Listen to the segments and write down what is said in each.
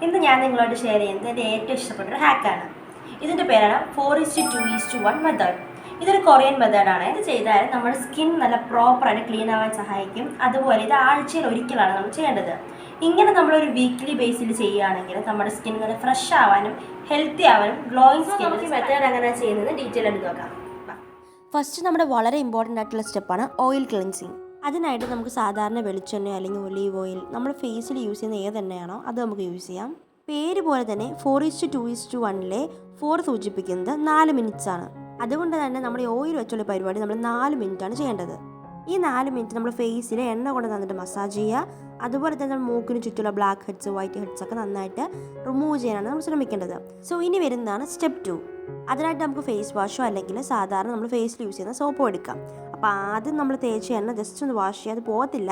ഇന്ന് ഞാൻ നിങ്ങളോട് ഷെയർ ചെയ്യുന്നത് എൻ്റെ ഏറ്റവും ഇഷ്ടപ്പെട്ട ഒരു ഹാക്കാണ്. ഇതിൻ്റെ പേരാണ് 4:2:1 മെത്തേഡ്. ഇതൊരു കൊറിയൻ മെത്തേഡാണ്. ഇത് ചെയ്താൽ നമ്മുടെ സ്കിൻ നല്ല പ്രോപ്പറായിട്ട് ക്ലീൻ ആവാൻ സഹായിക്കും. അതുപോലെ ഇത് ആഴ്ചയിൽ ഒരിക്കലാണ് നമ്മൾ ചെയ്യേണ്ടത്. ഇങ്ങനെ നമ്മളൊരു വീക്ക്ലി ബേസിൽ ചെയ്യുകയാണെങ്കിൽ നമ്മുടെ സ്കിൻ നല്ല ഫ്രഷ് ആവാനും ഹെൽത്തി ആവാനും ഗ്ലോയിങ് സ്കിൻ. ഈ മെത്തേഡ് എങ്ങനെ ചെയ്യുന്നത് ഡീറ്റെയിൽ ആയിട്ട് നോക്കാം. ഫസ്റ്റ് നമ്മുടെ വളരെ ഇമ്പോർട്ടൻ്റ് ആയിട്ടുള്ള സ്റ്റെപ്പാണ് ഓയിൽ ക്ലെൻസിങ്. അതിനായിട്ട് നമുക്ക് സാധാരണ വെളിച്ചെണ്ണ അല്ലെങ്കിൽ ഒലീവ് ഓയിൽ നമ്മൾ ഫേസിൽ യൂസ് ചെയ്യുന്ന ഏതെണ്ണയാണോ അത് നമുക്ക് യൂസ് ചെയ്യാം. പേര് പോലെ തന്നെ 4:2:1 4 സൂചിപ്പിക്കുന്നത് 4 മിനിറ്റ്സ് ആണ്. അതുകൊണ്ട് തന്നെ നമ്മൾ ഈ ഓയിൽ വെച്ചുള്ള പരിപാടി നമ്മൾ 4 മിനിറ്റാണ് ചെയ്യേണ്ടത്. ഈ 4 മിനിറ്റ് നമ്മൾ ഫേസിൽ എണ്ണ കൊണ്ട് നന്നിട്ട് മസാജ് ചെയ്യുക. അതുപോലെ തന്നെ നമ്മൾ മൂക്കിന് ചുറ്റുള്ള ബ്ലാക്ക് ഹെഡ്സ് വൈറ്റ് ഹെഡ്സ് ഒക്കെ നന്നായിട്ട് റിമൂവ് ചെയ്യാനാണ് നമ്മൾ ശ്രമിക്കേണ്ടത്. സോ ഇനി വരുന്നതാണ് സ്റ്റെപ്പ് 2. അതിനായിട്ട് നമുക്ക് ഫേസ് വാഷോ അല്ലെങ്കിൽ സാധാരണ നമ്മൾ ഫേസിൽ യൂസ് ചെയ്യുന്ന സോപ്പോ എടുക്കാം. അപ്പോൾ ആദ്യം നമ്മൾ തേച്ച് എണ്ണ ജസ്റ്റ് ഒന്ന് വാഷ് ചെയ്യുക. അത് പോകത്തില്ല.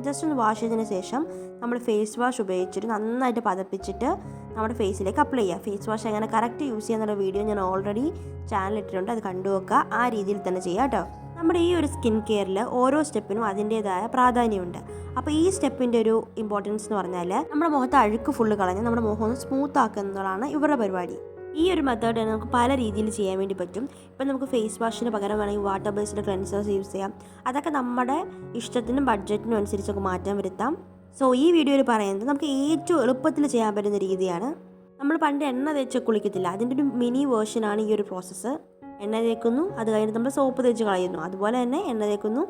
ജസ്റ്റ് ഒന്ന് വാഷ് ചെയ്തതിന് ശേഷം നമ്മൾ ഫേസ് വാഷ് ഉപയോഗിച്ചിട്ട് നന്നായിട്ട് പതപ്പിച്ചിട്ട് നമ്മുടെ ഫേസിലേക്ക് അപ്ലൈ ചെയ്യുക. ഫേസ് വാഷ് എങ്ങനെ കറക്റ്റ് യൂസ് ചെയ്യാന്നുള്ള വീഡിയോ ഞാൻ ഓൾറെഡി ചാനലിട്ടിട്ടുണ്ട്. അത് കണ്ടു വെക്കുക. ആ രീതിയിൽ തന്നെ ചെയ്യുക കേട്ടോ. നമ്മുടെ ഈ ഒരു സ്കിൻ കെയറിൽ ഓരോ സ്റ്റെപ്പിനും അതിൻ്റേതായ പ്രാധാന്യമുണ്ട്. അപ്പോൾ ഈ സ്റ്റെപ്പിൻ്റെ ഒരു ഇമ്പോർട്ടൻസ് എന്ന് പറഞ്ഞാൽ നമ്മുടെ മുഖത്ത് അഴുക്ക് ഫുള്ള് കളഞ്ഞ് നമ്മുടെ മുഖം ഒന്ന് സ്മൂത്ത് ആക്കുന്നതാണ് ഇവരുടെ പരിപാടി. ഈ ഒരു മെത്തേഡ് നമുക്ക് പല രീതിയിൽ ചെയ്യാൻ വേണ്ടി പറ്റും. ഇപ്പം നമുക്ക് ഫേസ് വാഷിന് പകരം വേണമെങ്കിൽ വാട്ടർ ബേസ്ഡ് ക്ലെൻസേഴ്സ് യൂസ് ചെയ്യാം. അതൊക്കെ നമ്മുടെ ഇഷ്ടത്തിനും ബഡ്ജറ്റിനും അനുസരിച്ചൊക്കെ മാറ്റം വരുത്താം. സോ ഈ വീഡിയോയിൽ പറയുന്നത് നമുക്ക് ഏറ്റവും എളുപ്പത്തിൽ ചെയ്യാൻ പറ്റുന്ന രീതിയാണ്. നമ്മൾ പണ്ട് എണ്ണ തേച്ച് കുളിക്കത്തില്ല, അതിൻ്റെ ഒരു മിനി വേർഷനാണ് ഈ ഒരു പ്രോസസ്സ്. എണ്ണ തേക്കുന്നു, അത് കഴിഞ്ഞിട്ട് നമ്മൾ സോപ്പ് തേച്ച് കളയുന്നു. അതുപോലെ തന്നെ എണ്ണ തേക്കുന്നു,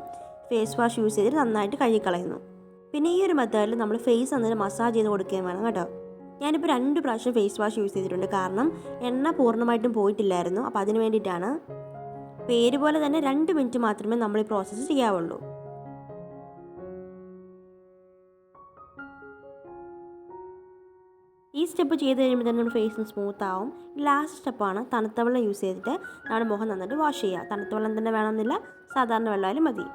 ഫേസ് വാഷ് യൂസ് ചെയ്തിട്ട് നന്നായിട്ട് കഴുകി കളയുന്നു. പിന്നെ ഈ ഒരു മെത്തേഡിൽ നമ്മൾ ഫേസ് അന്നേരം മസാജ് ചെയ്ത് കൊടുക്കുകയും വേണം കേട്ടോ. ഞാനിപ്പോൾ 2 പ്രാവശ്യം ഫേസ് വാഷ് യൂസ് ചെയ്തിട്ടുണ്ട്. കാരണം എണ്ണ പൂർണ്ണമായിട്ടും പോയിട്ടില്ലായിരുന്നു. അപ്പോൾ അതിന് വേണ്ടിയിട്ടാണ്. പേര് പോലെ തന്നെ 2 മിനിറ്റ് മാത്രമേ നമ്മൾ ഈ പ്രോസസ്സ് ചെയ്യാവുള്ളൂ. ഈ സ്റ്റെപ്പ് ചെയ്ത് കഴിയുമ്പോൾ തന്നെ നമ്മുടെ ഫേസിന് സ്മൂത്ത് ആവും. ലാസ്റ്റ് സ്റ്റെപ്പാണ് തണുത്ത വെള്ളം യൂസ് ചെയ്തിട്ട് നമ്മുടെ മുഖം നന്നായിട്ട് വാഷ് ചെയ്യുക. തണുത്ത വെള്ളം തന്നെ വേണമെന്നില്ല, സാധാരണ വെള്ളമായാലും മതി.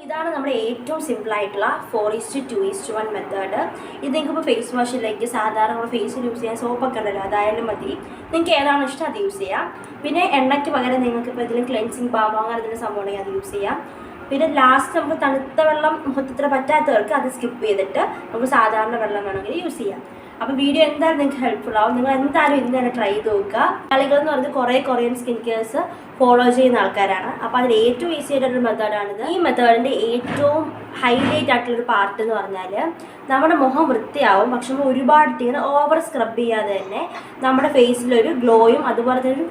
ഇതാണ് നമ്മുടെ ഏറ്റവും സിമ്പിളായിട്ടുള്ള 4:2:1 മെത്തേഡ്. ഇത് നിങ്ങൾക്കിപ്പോൾ ഫേസ് വാഷിലേക്ക് സാധാരണ നമ്മൾ ഫേസിൽ യൂസ് ചെയ്യാൻ സോപ്പൊക്കെ ഉണ്ടല്ലോ, അതായാലും മതി. നിങ്ങൾക്ക് ഏതാണോ ഇഷ്ടം അത് യൂസ് ചെയ്യാം. പിന്നെ എണ്ണയ്ക്ക് പകരം നിങ്ങൾക്കിപ്പോൾ ഇതിലും ക്ലെൻസിങ് ബാമോ അങ്ങനെ എന്തെങ്കിലും സംഭവം ഉണ്ടെങ്കിൽ അത് യൂസ് ചെയ്യാം. പിന്നെ ലാസ്റ്റ് നമുക്ക് തണുത്ത വെള്ളം മുഖത്തിത്ര പറ്റാത്തവർക്ക് അത് സ്കിപ്പ് ചെയ്തിട്ട് നമുക്ക് സാധാരണ വെള്ളം വേണമെങ്കിൽ യൂസ് ചെയ്യാം. അപ്പോൾ വീഡിയോ എന്തായാലും നിങ്ങൾക്ക് ഹെൽപ്ഫുൾ ആവും. നിങ്ങൾ എന്തായാലും ഇന്ന് തന്നെ ട്രൈ ചെയ്ത് നോക്കുക. ആളുകൾ എന്ന് പറയുന്നത് കുറേ കൊറിയൻ സ്കിൻ കെയർസ് ഫോളോ ചെയ്യുന്ന ആൾക്കാരാണ്. അപ്പോൾ അതിൽ ഏറ്റവും ഈസി ആയിട്ടൊരു മെത്തേഡാണിത്. ഈ മെത്തേഡിൻ്റെ ഏറ്റവും ഹൈലൈറ്റ് ആയിട്ടുള്ളൊരു പാർട്ട് എന്ന് പറഞ്ഞാൽ നമ്മുടെ മുഖം വൃത്തിയാവും. പക്ഷെ നമ്മൾ ഒരുപാട് ഇങ്ങനെ ഓവർ സ്ക്രബ് ചെയ്യാതെ തന്നെ നമ്മുടെ ഫേസിലൊരു ഗ്ലോയും അതുപോലെ തന്നെ ഒരു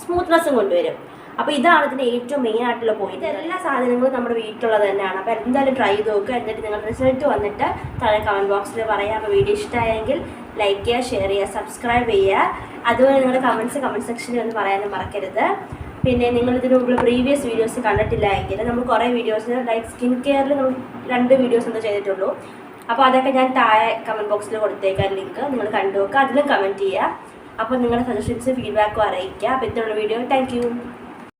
സ്മൂത്ത്നെസ്സും കൊണ്ടുവരും. അപ്പോൾ ഇതാണ് ഇതിൻ്റെ ഏറ്റവും മെയിൻ ആയിട്ടുള്ള പോയിന്റ്. എല്ലാ സാധനങ്ങളും നമ്മുടെ വീട്ടിലുള്ളത് തന്നെയാണ്. അപ്പോൾ എന്തായാലും ട്രൈ ചെയ്ത് നോക്കുക. എന്നിട്ട് നിങ്ങളുടെ റിസൾട്ട് വന്നിട്ട് താഴെ കമൻറ്റ് ബോക്സിൽ പറയാം. അപ്പോൾ വീഡിയോ ഇഷ്ടമായെങ്കിൽ ലൈക്ക് ചെയ്യുക, ഷെയർ ചെയ്യുക, സബ്സ്ക്രൈബ് ചെയ്യുക. അതുപോലെ നിങ്ങളുടെ കമൻറ്റ് സെക്ഷനിൽ ഒന്ന് പറയാനും മറക്കരുത്. പിന്നെ നിങ്ങൾ ഇതിന് മുമ്പ് പ്രീവിയസ് വീഡിയോസ് കണ്ടിട്ടില്ല എങ്കിൽ നമ്മൾ കുറേ വീഡിയോസ് ലൈക്ക് സ്കിൻ കെയറിൽ നമ്മൾ 2 വീഡിയോസ് എന്തോ ചെയ്തിട്ടുള്ളൂ. അപ്പോൾ അതൊക്കെ ഞാൻ താഴെ കമൻറ്റ് ബോക്സിൽ കൊടുത്തേക്കാൻ ലിങ്ക് നിങ്ങൾ കണ്ടു നോക്കുക. അതിലും കമൻറ്റ് ചെയ്യുക. അപ്പോൾ നിങ്ങളുടെ സജഷൻസ് ഫീഡ്ബാക്കും അറിയിക്കുക. അപ്പോൾ ഇത്രയുള്ള വീഡിയോ. Thank you.